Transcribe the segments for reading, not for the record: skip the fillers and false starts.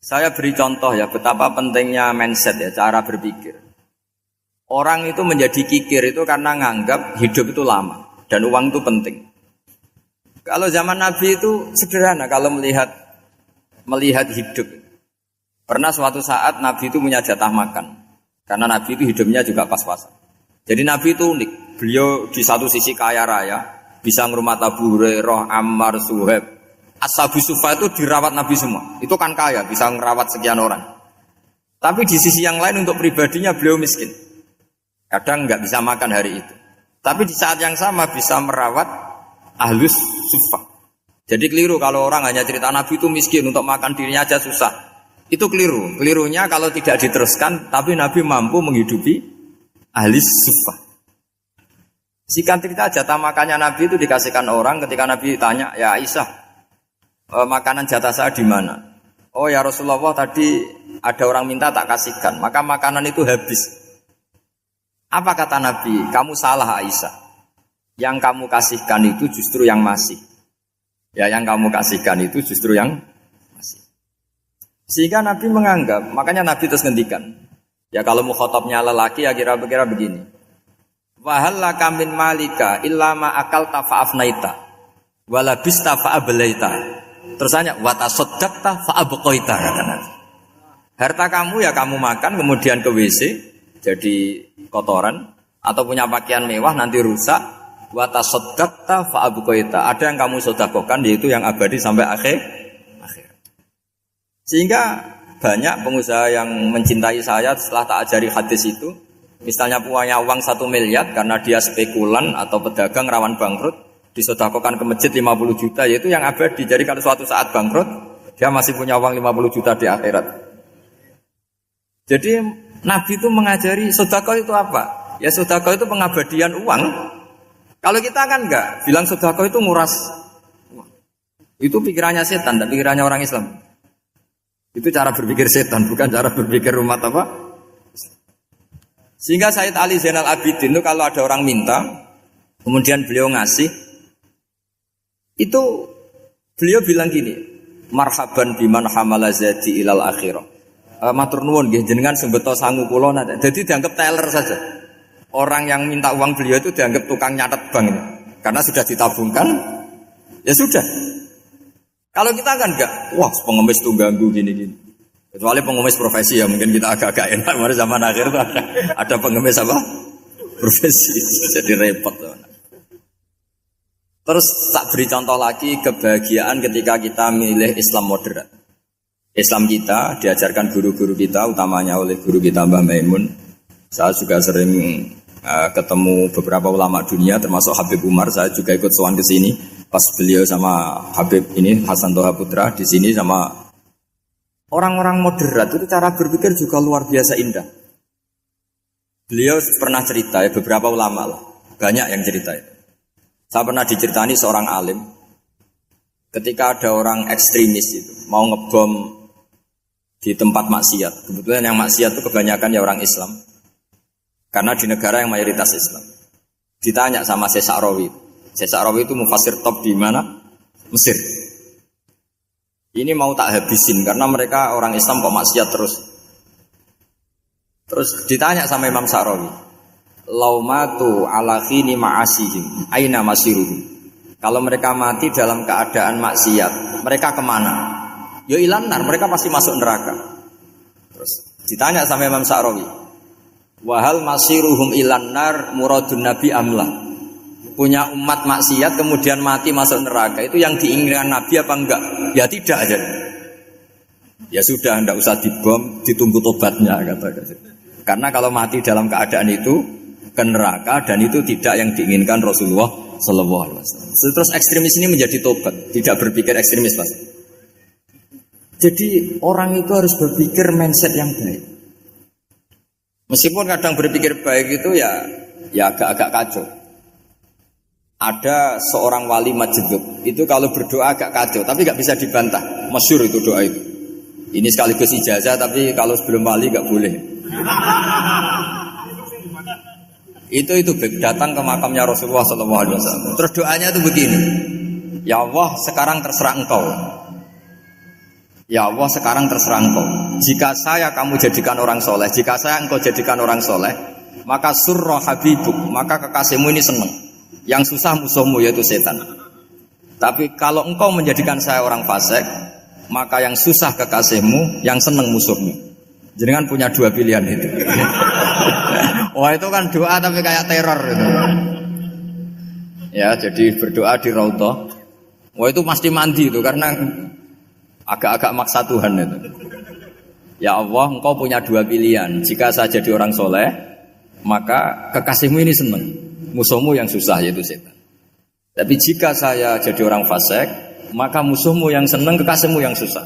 Saya beri contoh ya betapa pentingnya mindset ya, cara berpikir. Orang itu menjadi kikir itu karena nganggap hidup itu lama dan uang itu penting. Kalau zaman Nabi itu sederhana kalau melihat hidup. Pernah suatu saat Nabi itu punya jatah makan. Karena Nabi itu hidupnya juga pas-pasan. Jadi Nabi itu unik. Beliau di satu sisi kaya raya, bisa ngurmat Abu Hurairah, Ammar, Suhaib. Ashabu Sufa itu dirawat Nabi semua. Itu kan kaya, bisa ngerawat sekian orang. Tapi di sisi yang lain untuk pribadinya beliau miskin. Kadang nggak bisa makan hari itu. Tapi di saat yang sama bisa merawat Ahlus Sufa. Jadi keliru kalau orang hanya cerita Nabi itu miskin, untuk makan dirinya aja susah. Itu keliru. Kelirunya kalau tidak diteruskan, tapi Nabi mampu menghidupi Ahlus Sufa. Singkat cerita jatah makannya Nabi itu dikasihkan orang ketika Nabi tanya, ya Aisyah, makanan jatah saya di mana? Oh ya Rasulullah, tadi ada orang minta tak kasihkan, maka makanan itu habis. Apa kata Nabi? Kamu salah Aisyah. Yang kamu kasihkan itu justru yang masih. Ya yang kamu kasihkan itu justru yang masih. Sehingga Nabi menganggap, makanya Nabi terus ngendikan. Ya kalau mukhatabnya lelaki ya kira-kira begini. Wahal laka min malika illa ma akalta fa'afnaita wala bista fa'ablaita. Terus tanya wa tasaddaqta fa'abqaita, kata Nabi. Harta kamu ya kamu makan kemudian ke WC jadi kotoran, atau punya pakaian mewah nanti rusak. Wa tasaddaqta fa'abqaita. Ada yang kamu sedekahkan yaitu yang abadi sampai akhir. Sehingga banyak pengusaha yang mencintai saya setelah tak ajari hadis itu. Misalnya punya uang 1 miliar karena dia spekulan atau pedagang rawan bangkrut, disedekahkan ke masjid 50 juta, yaitu yang abadi. Jadi kalau suatu saat bangkrut, dia masih punya uang 50 juta di akhirat. Jadi Nabi itu mengajari sedekah itu apa? Ya sedekah itu pengabadian uang. Kalau kita kan enggak, bilang sedekah itu nguras uang. Itu pikirannya setan dan pikirannya orang Islam. Itu cara berpikir setan, bukan cara berpikir umat apa? Sehingga Sayyid Ali Zainal Abidin itu kalau ada orang minta, kemudian beliau ngasih, itu beliau bilang gini, marhaban biman hamala zadi ilal akhirah. Matur nuwun nggih jenengan sembeto sangu kula nate. Jadi dianggap teller saja. Orang yang minta uang beliau itu dianggap tukang nyatet bank ini. Karena sudah ditabungkan, ya sudah. Kalau kita kan enggak, wah pengemis tuh ganggu gini-gini. Kecuali pengemis profesi ya mungkin kita agak-agak enak. Mari zaman akhir itu ada pengemis apa? Profesi, jadi repot. Terus tak beri contoh lagi kebahagiaan ketika kita milih Islam moderat. Islam kita diajarkan guru-guru kita, utamanya oleh guru kita Mbah Maimun. Saya juga sering ketemu beberapa ulama dunia, termasuk Habib Umar. Saya juga ikut sowan ke sini pas beliau sama Habib ini Hasan Toha Putra di sini sama. Orang-orang moderat itu cara berpikir juga luar biasa indah. Beliau pernah cerita ya, beberapa ulama lah, banyak yang cerita itu. Saya pernah diceritani seorang alim, ketika ada orang ekstremis itu mau ngebom di tempat maksiat. Kebetulan yang maksiat itu kebanyakan ya orang Islam, karena di negara yang mayoritas Islam. Ditanya sama Syekh Sa'rawi. Syekh Sa'rawi itu mufassir top di mana? Mesir. Ini mau tak habisin karena mereka orang Islam kok maksiat terus. Terus ditanya sama Imam Sa'rawi, laumatu ala khini ma'asihim aina masiruhum. Kalau mereka mati dalam keadaan maksiat, mereka kemana? Ya ilan nar, mereka pasti masuk neraka. Terus ditanya sama Imam Sa'rawi, wahal masiruhum ilan nar muradun nabi amla. Punya umat maksiat kemudian mati masuk neraka, itu yang diinginkan Nabi apa enggak? Ya tidak aja. Ya sudah, enggak usah dibom, ditunggu tobatnya kata. Karena kalau mati dalam keadaan itu ke neraka, dan itu tidak yang diinginkan Rasulullah Sallallahu Alaihi Wasallam. Terus ekstremis ini menjadi tobat, tidak berpikir ekstremis mas. Jadi orang itu harus berpikir mindset yang baik. Meskipun kadang berpikir baik itu ya agak-agak kacau. Ada seorang wali Majdzub itu kalau berdoa agak kacau, tapi nggak bisa dibantah. Masyhur itu doa itu. Ini sekaligus ijazah, tapi kalau sebelum wali nggak boleh. Itu datang ke makamnya Rasulullah SAW. Terus doanya itu begini, ya Allah sekarang terserah engkau. Ya Allah, sekarang terserah engkau. Jika saya kamu jadikan orang soleh, jika saya engkau jadikan orang soleh, maka surra habibuk, maka kekasihmu ini senang. Yang susah musuhmu yaitu setan. Tapi kalau engkau menjadikan saya orang fasik, maka yang susah kekasihmu, yang senang musuhmu. Jenengan punya dua pilihan itu. Wah, itu kan doa tapi kayak teror itu. Ya, jadi berdoa di Raudhah. Wah, itu pasti mandi itu karena agak-agak maksa Tuhan itu. Ya Allah, engkau punya dua pilihan. Jika saya jadi orang soleh, maka kekasihmu ini senang. Musuhmu yang susah yaitu setan. Tapi jika saya jadi orang fasik, maka musuhmu yang senang, kekasihmu yang susah.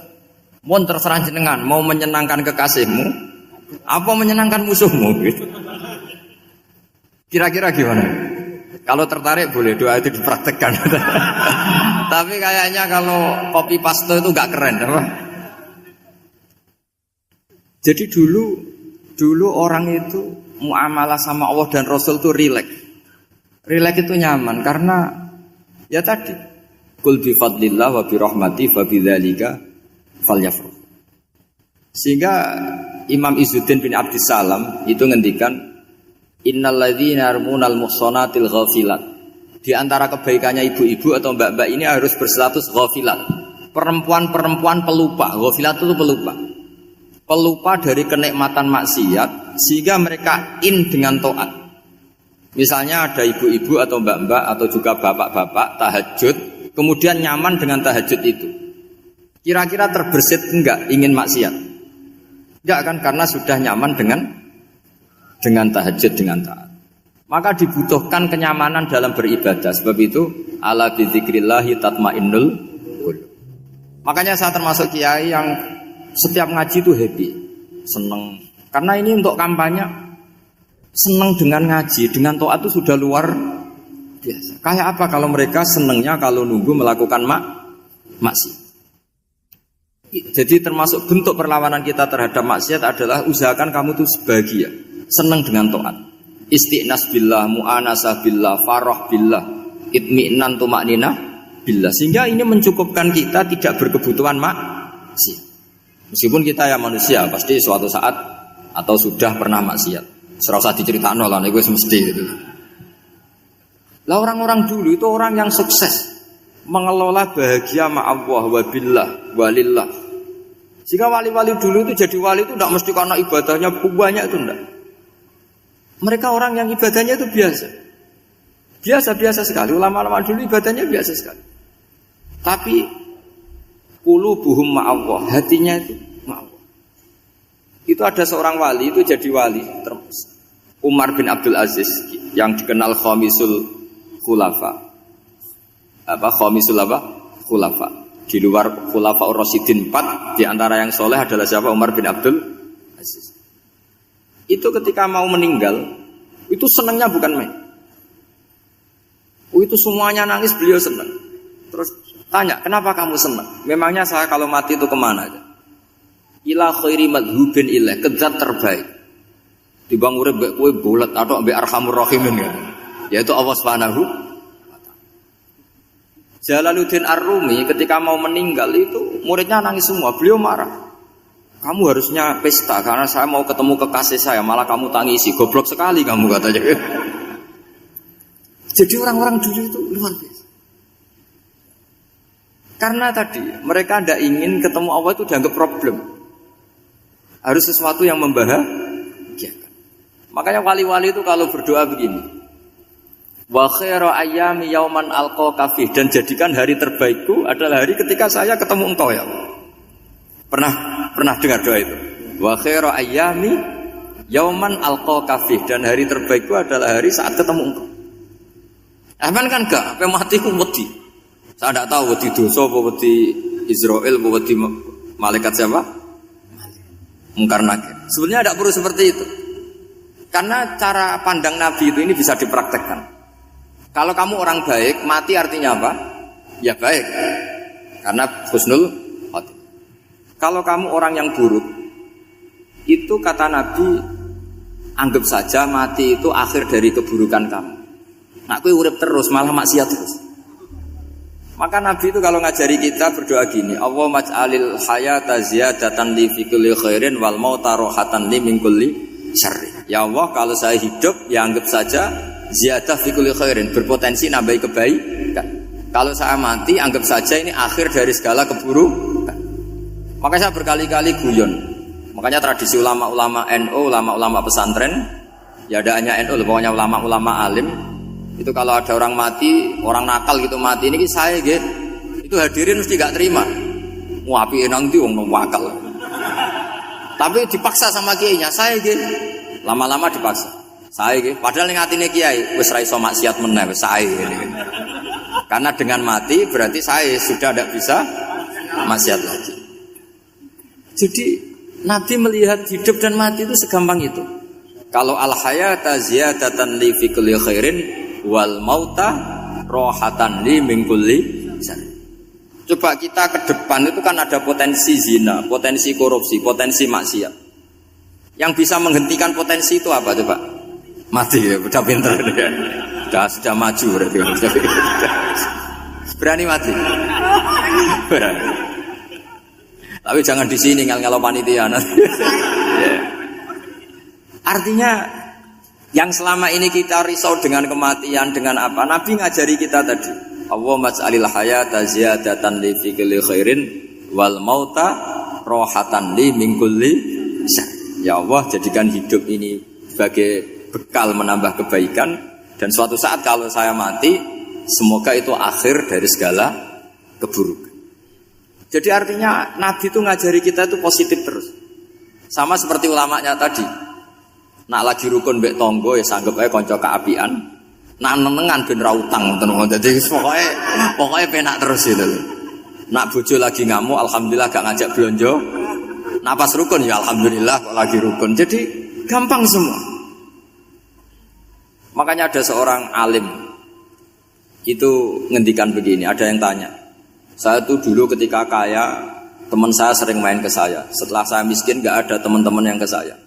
Mohon terserah jenengan, mau menyenangkan kekasihmu, apa menyenangkan musuhmu gitu. Kira-kira gimana? Kalau tertarik boleh doa itu dipraktekkan. Tapi kayaknya kalau copy paste itu gak keren, apa? Jadi dulu orang itu muamalah sama Allah dan Rasul itu rileks. Rileks itu nyaman karena ya tadi, qul bi fadlillah wa bi rahmati fa bidzalika falyafrah. Sehingga Imam Izzuddin bin Abdissalam itu ngendikan innalladzina yarmunal muhsanatil ghafilat. Di antara kebaikannya ibu-ibu atau mbak-mbak ini harus berstatus ghafilat. Perempuan-perempuan pelupa. Ghafilat itu pelupa. Pelupa dari kenikmatan maksiat sehingga mereka dengan taat. Misalnya ada ibu-ibu atau mbak-mbak atau juga bapak-bapak tahajud, kemudian nyaman dengan tahajud itu. Kira-kira terbersit enggak ingin maksiat? Enggak kan, karena sudah nyaman dengan tahajud, dengan taat. Maka dibutuhkan kenyamanan dalam beribadah. Sebab itu ala bidzikrillahi tatmainnul qulub. Makanya saya termasuk kiai yang setiap ngaji itu happy, seneng. Karena ini untuk kampanye, seneng dengan ngaji, dengan taat itu sudah luar biasa. Kayak apa kalau mereka senengnya kalau nunggu melakukan maksiat. Jadi termasuk bentuk perlawanan kita terhadap maksiat adalah usahakan kamu tuh sebahagia, senang dengan taat. Istiqnas billah, mu'anasah billah, farah billah, itmi'nan tumakninah billah. Sehingga ini mencukupkan kita tidak berkebutuhan maksiat. Meskipun kita ya manusia, pasti suatu saat atau sudah pernah maksiat. Serasa diceritakan lah, gue semesti gitu. Lah orang-orang dulu itu orang yang sukses mengelola bahagia ma'allah wa billah walillah. Jika wali-wali dulu itu jadi wali itu tidak mesti karena ibadahnya banyak, itu enggak. Mereka orang yang ibadahnya itu biasa. Biasa-biasa sekali. Ulama-ulama dulu ibadahnya biasa sekali. Tapi qulubuhum ma'allah, hatinya itu ma'allah. Itu ada seorang wali itu jadi wali, Umar bin Abdul Aziz yang dikenal khamisul khulafa. Khulafa. Di luar khulafa Ar-Rasyidin 4, di antara yang soleh adalah siapa? Umar bin Abdul Aziz. Itu ketika mau meninggal, itu senangnya bukan main. Itu semuanya nangis, beliau senang. Terus tanya, kenapa kamu senang? Memangnya saya kalau mati itu kemana aja? Ila khairi madhubin ilah, ke zat terbaik. Dibang urip mbek kowe bolet atau mbek arhamur rahimin ya. Yaitu Allah Subhanahu. Jalaluddin Ar-Rumi ketika mau meninggal itu muridnya nangis semua, beliau marah. Kamu harusnya pesta karena saya mau ketemu kekasih saya, malah kamu tangisi, goblok sekali kamu katanya. Jadi orang-orang dulu itu luar biasa. Karena tadi mereka tidak ingin ketemu Allah itu dianggap problem. Harus sesuatu yang membahagiakan. Makanya wali-wali itu kalau berdoa begini. Wa khairu ayyami yauman alqa fi, dan jadikan hari terbaikku adalah hari ketika saya ketemu engkau ya Allah. Pernah dengar doa itu? Wa khairu ayyami yauman alqa fi, dan hari terbaikku adalah hari saat ketemu engkau. Aman kan enggak? Sampai mati ku wedi. Saya tidak tahu wedi dosa apa wedi Israel apa wedi malaikat siapa? Mungkar nakir. Sebenarnya tidak perlu seperti itu. Karena cara pandang Nabi itu ini bisa dipraktekkan. Kalau kamu orang baik, mati artinya apa? Ya baik. Karena husnul khotimah. Kalau kamu orang yang buruk, itu kata Nabi, anggap saja mati itu akhir dari keburukan kamu. Nak kowe urip terus malah maksiat terus. Maka Nabi itu kalau ngajari kita berdoa gini, Allahumma ij'alil hayata ziyadatan li fi kulli khairin wal mauta rohatan li min kulli syarri. Ya Allah, kalau saya hidup ya anggap saja ziyadah fi kulli khairin, berpotensi nambahi kebaikan. Kalau saya mati anggap saja ini akhir dari segala keburukan. Makanya saya berkali-kali guyon. Makanya tradisi ulama-ulama NU, ulama-ulama pesantren, ya ada hanya NU, pokoknya ulama-ulama alim. Itu kalau ada orang mati, orang nakal gitu mati, ini saya gitu. Itu hadirin mesti gak terima. Wah, api enang itu wong wakal. Tapi dipaksa sama kiainya, saya gitu. Lama-lama dipaksa. Saya gitu. Padahal ning atine kiai wis ra iso maksiat meneh wis saya gitu. Karena dengan mati berarti saya sudah tidak bisa maksiat lagi. Jadi Nabi melihat hidup dan mati itu segampang itu. Kalau al-hayata ziyadatan li fi kulli khairin wal mauta rohatan li min kulli syarr. Coba kita ke depan itu kan ada potensi zina, potensi korupsi, potensi maksiat. Yang bisa menghentikan potensi itu apa coba? Mati ya, udah pinter ya. Sudah maju berarti. Berani mati. Berani. Tapi jangan di sini ngel-ngelo panitia nanti. Artinya yang selama ini kita risau dengan kematian, dengan apa? Nabi ngajari kita tadi. Allahumma ij'alil hayata ziyadatan li fi kulli khairin wal mauta rohatan li min kulli syarr. Ya Allah, jadikan hidup ini sebagai bekal menambah kebaikan, dan suatu saat kalau saya mati, semoga itu akhir dari segala keburukan. Jadi artinya Nabi itu ngajari kita itu positif terus. Sama seperti ulamanya tadi. Nak lagi rukun mbek tonggo ya sanggep ae kanca kaapian. Nak nenengan ben ra utang ngoten. Dadi pokoke penak terus itu. Nak bojo lagi ngamuk alhamdulillah gak ngajak blonjo. Nak pas rukun ya alhamdulillah kok lagi rukun. Jadi gampang semua. Makanya ada seorang alim itu ngendikan begini, ada yang tanya. Saya tuh dulu ketika kaya, teman saya sering main ke saya. Setelah saya miskin gak ada teman-teman yang ke saya.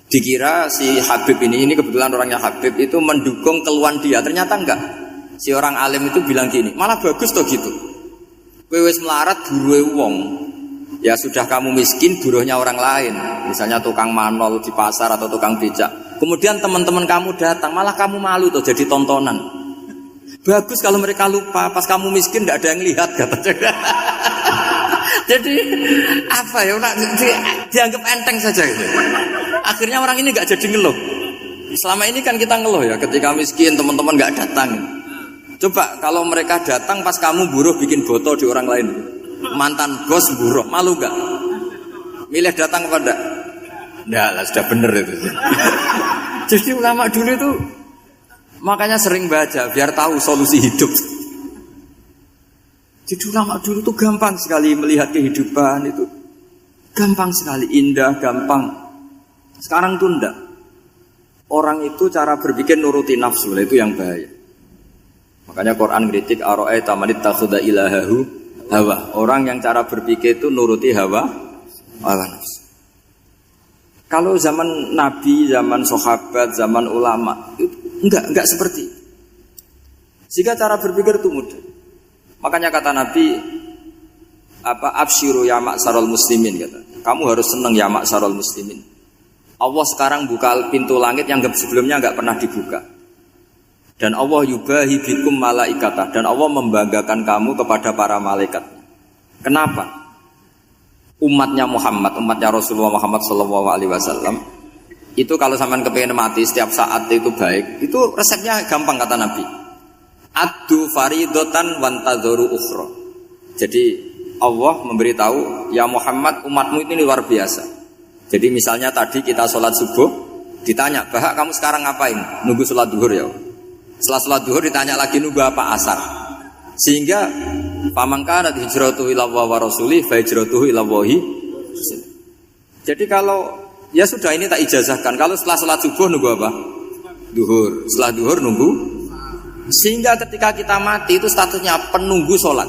Dikira si Habib ini kebetulan orangnya Habib itu mendukung keluhan dia, ternyata enggak. Si orang alim itu bilang gini, malah bagus toh gitu. Kowe wis melarat buruhe wong. Ya sudah kamu miskin buruhnya orang lain. Misalnya tukang manol di pasar atau tukang becak. Kemudian teman-teman kamu datang, malah kamu malu tuh jadi tontonan. Bagus kalau mereka lupa, pas kamu miskin enggak ada yang lihat katanya. Jadi apa ya, dianggap enteng saja gitu. Akhirnya orang ini nggak jadi ngeluh. Selama ini kan kita ngeluh ya, ketika miskin teman-teman nggak datang. Coba kalau mereka datang pas kamu buruh bikin foto di orang lain, mantan bos buruh, malu nggak? Milih datang kepada? Nggak lah, sudah bener itu. Jadi ulama dulu itu makanya sering baca biar tahu solusi hidup. Jadi ulama dulu itu gampang sekali melihat kehidupan itu, gampang sekali, indah, gampang. Sekarang tuh enggak. Orang itu cara berpikir nuruti nafsu, itu yang bahaya. Makanya Quran kritik ara'aita man ittakhadha ilahahu hawa. Orang yang cara berpikir itu nuruti hawa nafsu. Kalau zaman Nabi, zaman sahabat, zaman ulama itu enggak seperti itu. Sehingga cara berpikir itu mudah. Makanya kata Nabi, absyiru ya ma'sarul muslimin, kata. Kamu harus senang ya ma'sarul muslimin. Allah sekarang buka pintu langit yang sebelumnya enggak pernah dibuka. Dan Allah yubahi bikum malaikatah, dan Allah membanggakan kamu kepada para malaikat. Kenapa? Umatnya Muhammad, umatnya Rasulullah Muhammad SAW, itu kalau sampean kepengin mati setiap saat itu baik, itu resepnya gampang kata Nabi. Addu faridotan wantadzoru ukhra. Jadi Allah memberitahu, ya Muhammad, umatmu ini luar biasa. Jadi misalnya tadi kita sholat subuh, ditanya, Bahak kamu sekarang ngapain? Nunggu sholat duhur ya. Setelah sholat duhur ditanya lagi nunggu apa asar. Sehingga faman kanat hijratuhu ila Allah wa rasulih fa hijratuhu ila Allah. Jadi kalau ya sudah ini tak ijazahkan, kalau setelah sholat subuh nunggu apa? Duhur. Setelah duhur nunggu. Sehingga ketika kita mati itu statusnya penunggu sholat.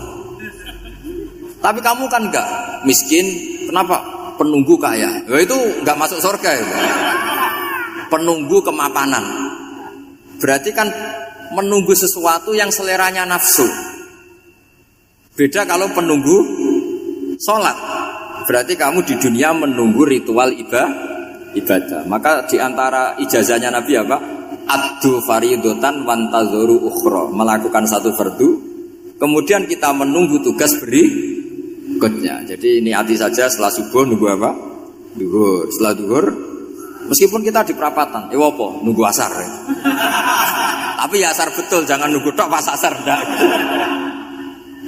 Tapi kamu kan enggak miskin, kenapa? Penunggu kaya. Ya itu enggak masuk surga ya. Penunggu kemapanan. Berarti kan menunggu sesuatu yang seleranya nafsu. Beda kalau penunggu sholat. Berarti kamu di dunia menunggu ritual ibadah. Maka di antara ijazahnya Nabi apa? Addu faridotan wantazuru ukhra. Melakukan satu fardu, kemudian kita menunggu tugas berikutnya. Jadi niati saja setelah subuh nunggu apa? Duhur. Setelah duhur, meskipun kita di perapatan, apa? Nunggu asar. Tapi ya asar betul, jangan nunggu tok pas asar.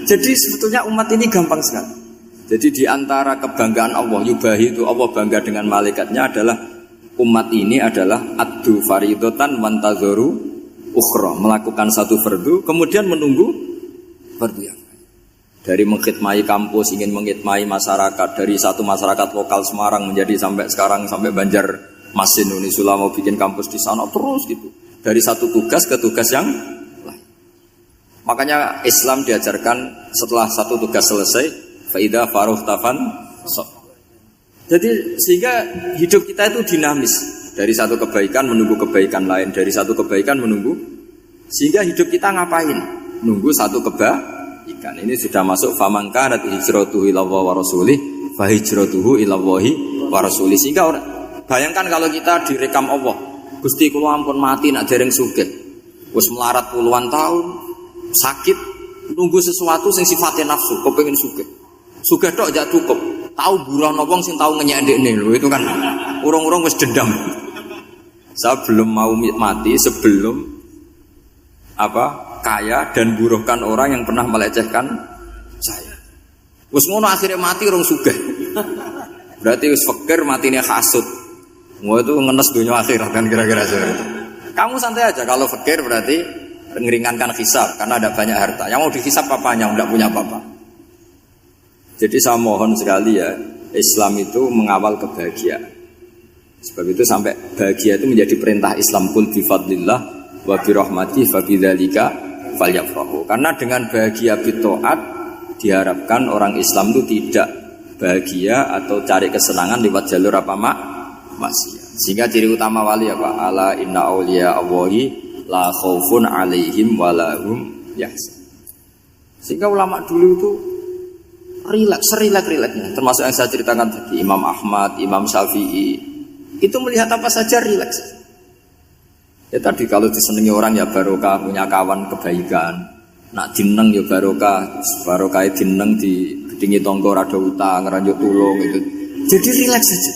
Jadi sebetulnya umat ini gampang sekali. Jadi di antara kebanggaan Allah, yubahi itu Allah bangga dengan malaikatnya adalah umat ini adalah addu faridotan wantazuru ukhra, melakukan satu fardu kemudian menunggu fardu yang lain. Dari mengkhidmati kampus, ingin mengkhidmati masyarakat, dari satu masyarakat lokal Semarang menjadi sampai sekarang sampai Banjarmasin, Unisula mau bikin kampus di sana terus gitu. Dari satu tugas ke tugas yang lain. Makanya Islam diajarkan setelah satu tugas selesai, faida faruh tafan sok. Jadi sehingga hidup kita itu dinamis, dari satu kebaikan menunggu kebaikan lain, dari satu kebaikan menunggu, sehingga hidup kita ngapain? Nunggu satu kebaikan. Ini sudah masuk faman kanat hijratuhu ilallahi wa rasulih fa hijratuhu ilallahi wa rasulih. Sehingga bayangkan kalau kita direkam Allah, Gusti kula ampun mati nak dereng sugih. Wis melarat puluhan tahun, sakit, nunggu sesuatu sing sifatnya nafsu, kepengin sugih. Sugih tok jak cukup. Tahu buruan wong sing tahu ngenyek ndekne lho, itu kan urung-urung wis dendam. Saya belum mau mati sebelum kaya dan buruhkan orang yang pernah melecehkan saya. Wis ngono akhirnya mati urung sugih. Berarti wis fakir matine hasud. Wah itu ngenes dunia akhirat kan kira-kira seperti itu. Kamu santai aja kalau fakir berarti meringankan hisab karena ada banyak harta. Yang mau dihisab apanya? Enggak punya apa-apa. Jadi saya mohon sekali ya, Islam itu mengawal kebahagiaan. Sebab itu sampai bahagia itu menjadi perintah Islam, kul bi fadlillah wa bi rahmati fa bidzalika falyafrahu. Karena dengan bahagia bi taat diharapkan orang Islam itu tidak bahagia atau cari kesenangan lewat jalur apa maksiat. Sehingga ciri utama wali apa? Ala inna auliya Allahi la khaufun alaihim wa lahum yahzanun. Sehingga ulama dulu itu rileks-rileksnya, termasuk yang saya ceritakan tadi, Imam Ahmad, Imam Syafi'i, itu melihat apa saja rileks. Ya tadi kalau disenangi orang ya barokah, punya kawan kebaikan. Nak dineng ya barokah dineng di gedingi tonggo rada utang, ngeranjuk tulung itu. Jadi rileks saja.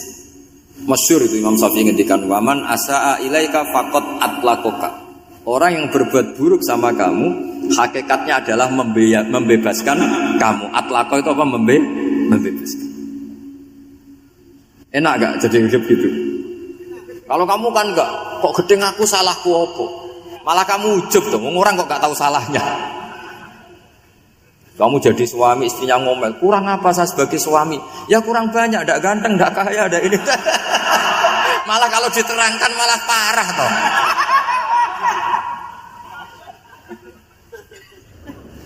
Masyhur itu Imam Syafi'i ngendikan waman asaa ilaika faqat atlaqaka. Orang yang berbuat buruk sama kamu hakikatnya adalah membebaskan kamu. Atlaqo itu apa? Membebaskan. Enak gak jadi hidup gitu? Kalau kamu kan enggak, kok gedeng aku salahku apa? Malah kamu ujub dong, orang kok gak tahu salahnya. Kamu jadi suami, istrinya ngomel, kurang apa saya sebagai suami? Ya kurang banyak, enggak ganteng, enggak kaya, enggak ini. Malah kalau diterangkan malah parah toh.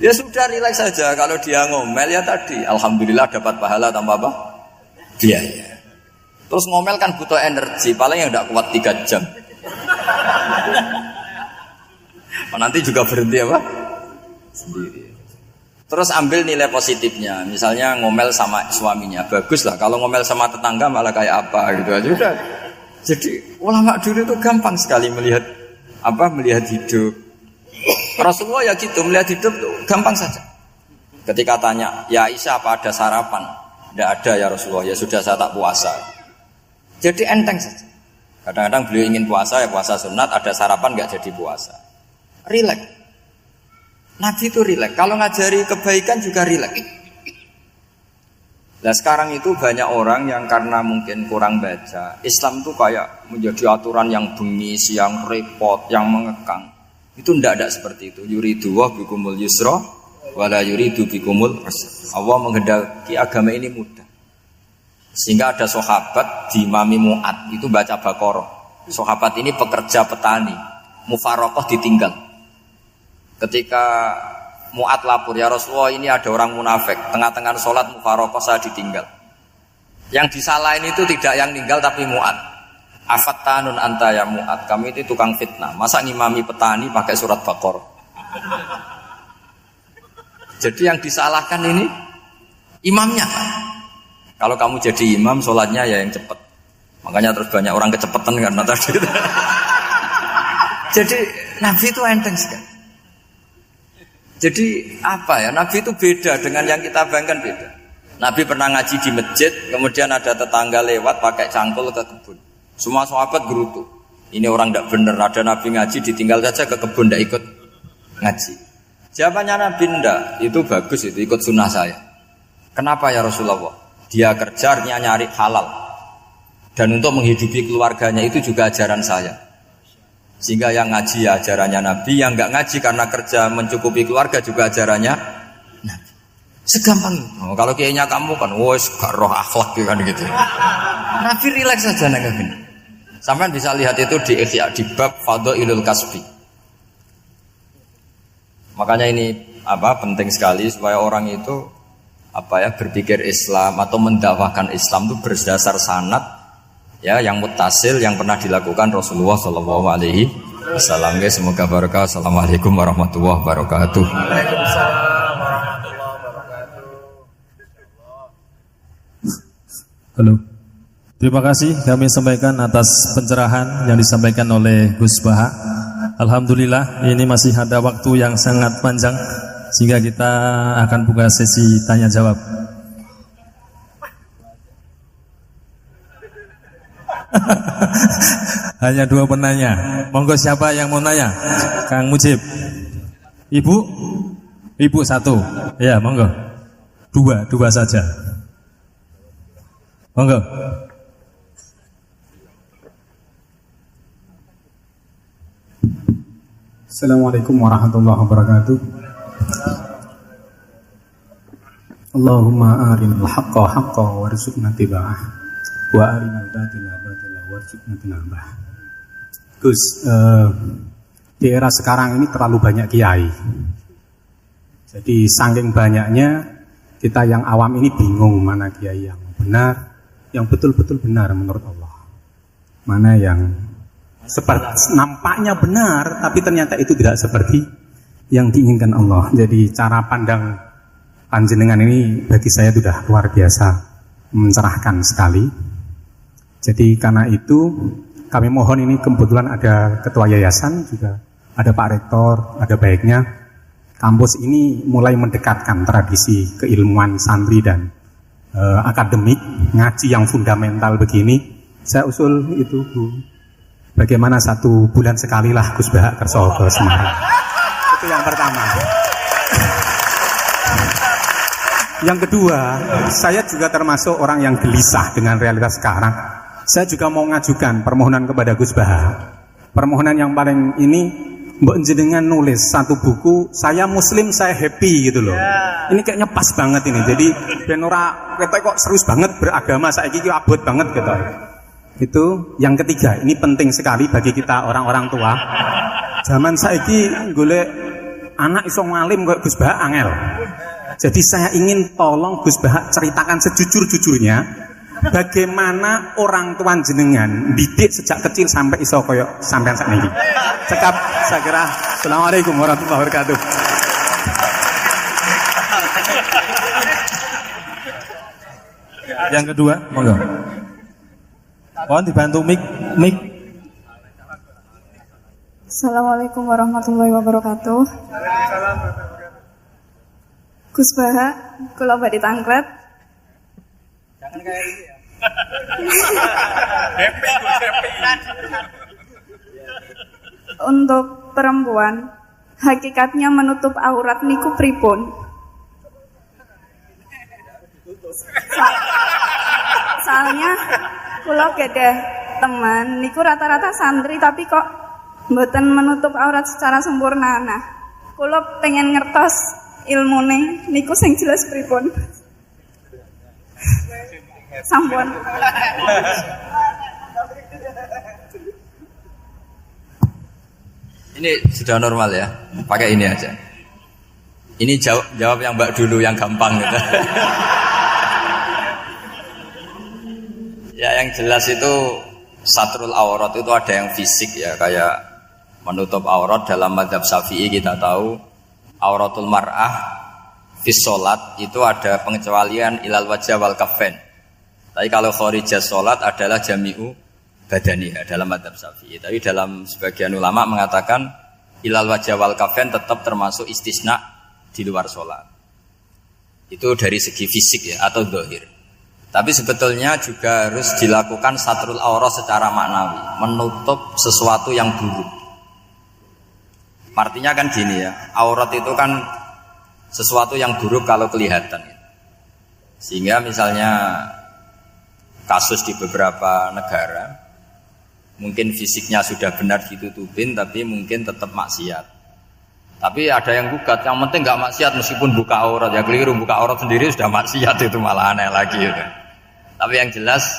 Ya sudah rileks saja, kalau dia ngomel ya tadi alhamdulillah dapat pahala tanpa apa? Biaya. Terus ngomel kan butuh energi, paling yang tidak kuat 3 jam. Nanti juga berhenti apa? Sendiri. Terus ambil nilai positifnya, misalnya ngomel sama suaminya, bagus lah. Kalau ngomel sama tetangga malah kayak apa gitu aja udah. Jadi ulama dulu itu gampang sekali melihat hidup. Rasulullah ya gitu, melihat hidup tuh gampang saja. Ketika tanya, ya Aisyah apa ada sarapan? Tidak ada ya Rasulullah, ya sudah saya tak puasa. Jadi enteng saja. Kadang-kadang beliau ingin puasa, ya puasa sunat, ada sarapan nggak jadi puasa. Rileks. Nabi itu rileks. Kalau ngajari kebaikan juga rileks. Nah sekarang itu banyak orang yang karena mungkin kurang baca, Islam itu kayak menjadi aturan yang bengis, yang repot, yang mengekang. Itu tidak seperti itu. Yuridu wa bikumul yusra wala yuridu bikumul usra. Allah menghendaki agama ini mudah. Sehingga ada sahabat di Mami Mu'ad itu baca Baqarah. Sahabat ini pekerja petani, mufarokoh ditinggal. Ketika Mu'ad lapor, ya Rasulullah ini ada orang munafik, tengah-tengah sholat mufarokoh saya ditinggal. Yang disalahin itu tidak yang ninggal tapi Mu'ad. Afattanun anta ya Mu'ad, kami itu tukang fitnah. Masa ngimami petani pakai surat Baqarah? Jadi yang disalahkan ini imamnya. Kalau kamu jadi imam, sholatnya ya yang cepat. Makanya terus banyak orang kecepatan karena tadi. Jadi Nabi itu enteng sekali. Jadi apa ya? Nabi itu beda dengan yang kita bayangkan beda. Nabi pernah ngaji di masjid, kemudian ada tetangga lewat pakai cangkul ke kebun. Semua sahabat gerutu. Ini orang tidak benar. Ada Nabi ngaji ditinggal saja ke kebun, tidak ikut ngaji. Jawabannya Nabi tidak. Itu bagus, itu ikut sunnah saya. Kenapa ya Rasulullah? Dia kerjanya nyari halal. Dan untuk menghidupi keluarganya itu juga ajaran saya. Sehingga yang ngaji ya ajarannya Nabi, yang enggak ngaji karena kerja mencukupi keluarga juga ajarannya Nabi. Segampang itu. Kalau kayaknya kamu kan, wes gak roh akhlak kan gitu. Nabi rileks saja Nabi. Sampai bisa lihat itu di Ihya di bab Fadhailul Kasbi. Makanya ini penting sekali supaya orang itu berpikir Islam atau mendakwahkan Islam itu berdasar sanad ya yang muttasil yang pernah dilakukan Rasulullah sallallahu alaihi wasallam. Semoga barokah. Assalamualaikum warahmatullahi wabarakatuh. Waalaikumsalam warahmatullahi wabarakatuh. Halo. Terima kasih kami sampaikan atas pencerahan yang disampaikan oleh Gus Baha. Alhamdulillah ini masih ada waktu yang sangat panjang sehingga kita akan buka sesi tanya jawab. Hanya 2 penanya. Monggo siapa yang mau nanya? Kang Mujib. Ibu? Ibu 1. Ya, monggo. 2 saja. Monggo. Assalamualaikum warahmatullahi wabarakatuh. Allahumma arinal haqqa haqqa warzuqna tiba'ah wa arinal batila batila warzuqna tinabah. Gus, di era sekarang ini terlalu banyak kiai. Jadi saking banyaknya kita yang awam ini bingung mana kiai yang benar, yang betul-betul benar menurut Allah. Mana yang seperti nampaknya benar tapi ternyata itu tidak seperti yang diinginkan Allah. Jadi cara pandang panjenengan ini bagi saya sudah luar biasa mencerahkan sekali. Jadi karena itu kami mohon, ini kebetulan ada ketua yayasan, juga ada Pak Rektor, ada baiknya kampus ini mulai mendekatkan tradisi keilmuan santri dan akademik, ngaji yang fundamental begini. Saya usul itu Bu, bagaimana 1 bulan sekali lah Gus Baha kerso ke Semarang. Itu yang pertama. Yang kedua, saya juga termasuk orang yang gelisah dengan realitas sekarang. Saya juga mau ngajukan permohonan kepada Gus Baha. Permohonan yang paling ini, mbok jenengan nulis 1 buku, saya Muslim, saya happy gitu loh. Ini kayaknya pas banget ini. Jadi ben ora ketok kok serius banget beragama, saiki iki abot banget gitu. Itu yang ketiga, ini penting sekali bagi kita orang-orang tua. Zaman saiki golek anak iso ngalim kok Gus Baha angel. Jadi saya ingin tolong Gus Baha ceritakan sejujur-jujurnya bagaimana orang tua jenengan didik sejak kecil sampai iso koyo sampean sakniki. Cekap saya kira. Assalamualaikum warahmatullahi wabarakatuh. Yang kedua, monggo. Mohon dibantu mic. Assalamualaikum warahmatullahi wabarakatuh. Gus Baha, kula badhe tangklet. Jangan kayak ini ya. Untuk perempuan, hakikatnya menutup aurat niku pripun? Soalnya kula gadah teman niku rata-rata santri tapi kok mboten menutup aurat secara sempurna. Nah, kula pengen ngertos ilmune niku sing jelas pripun. Sampun. Ini sudah normal ya, pakai ini aja. Ini jawab yang Mbak dulu yang gampang gitu. Ya yang jelas itu satrul aurat itu ada yang fisik ya, kayak menutup aurat dalam mazhab Syafi'i kita tahu auratul mar'ah fis sholat itu ada pengecualian ilal wajah wal kafen. Tapi kalau khorijah sholat adalah jami'u badaniha dalam madzhab Syafi'i. Tapi dalam sebagian ulama mengatakan ilal wajah wal kafen tetap termasuk istisna di luar sholat. Itu dari segi fisik ya atau zahir. Tapi sebetulnya juga harus dilakukan satrul aurah secara maknawi, menutup sesuatu yang buruk. Artinya kan gini ya, aurat itu kan sesuatu yang buruk kalau kelihatan. Sehingga misalnya kasus di beberapa negara, mungkin fisiknya sudah benar ditutupin, tapi mungkin tetap maksiat. Tapi ada yang gugat, yang penting nggak maksiat meskipun buka aurat. Ya keliru, buka aurat sendiri sudah maksiat, itu malah aneh lagi. Gitu. Tapi yang jelas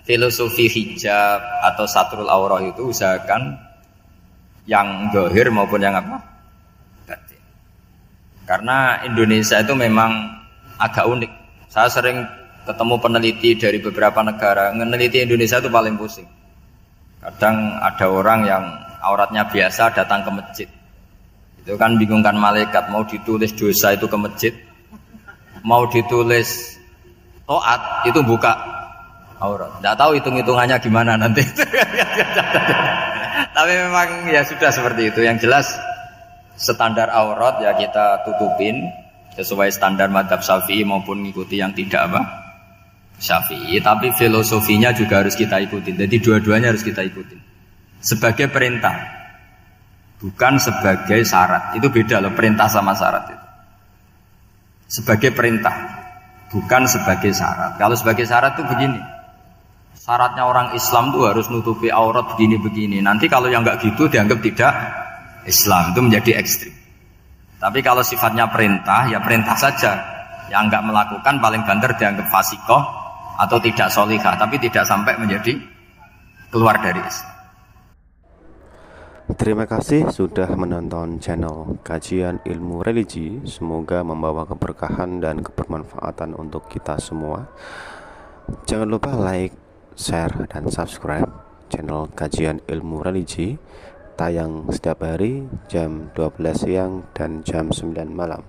filosofi hijab atau satrul aurah itu usahakan yang zahir maupun yang apa? Batin. Karena Indonesia itu memang agak unik. Saya sering ketemu peneliti dari beberapa negara, meneliti Indonesia itu paling pusing. Kadang ada orang yang auratnya biasa datang ke masjid. Itu kan bingungkan malaikat, mau ditulis dosa itu ke masjid, mau ditulis taat itu buka aurat. Tidak tahu hitung-hitungannya gimana nanti. Tapi memang ya sudah seperti itu. Yang jelas standar aurat ya kita tutupin sesuai standar madzhab Syafi'i maupun mengikuti yang tidak apa Syafi'i. Tapi filosofinya juga harus kita ikutin. Jadi dua-duanya harus kita ikutin. Sebagai perintah, bukan sebagai syarat. Itu beda loh perintah sama syarat itu. Sebagai perintah, bukan sebagai syarat. Kalau sebagai syarat itu begini. Syaratnya orang Islam itu harus nutupi aurat begini-begini. Nanti kalau yang enggak gitu dianggap tidak Islam, itu menjadi ekstrim. Tapi kalau sifatnya perintah, ya perintah saja. Yang enggak melakukan paling banter dianggap fasikoh atau tidak solihah, tapi tidak sampai menjadi keluar dari Islam. Terima kasih sudah menonton channel Kajian Ilmu Religi. Semoga membawa keberkahan dan kebermanfaatan untuk kita semua. Jangan lupa like, share, dan subscribe channel Kajian Ilmu Religi. Tayang setiap hari jam 12 siang dan jam 9 malam.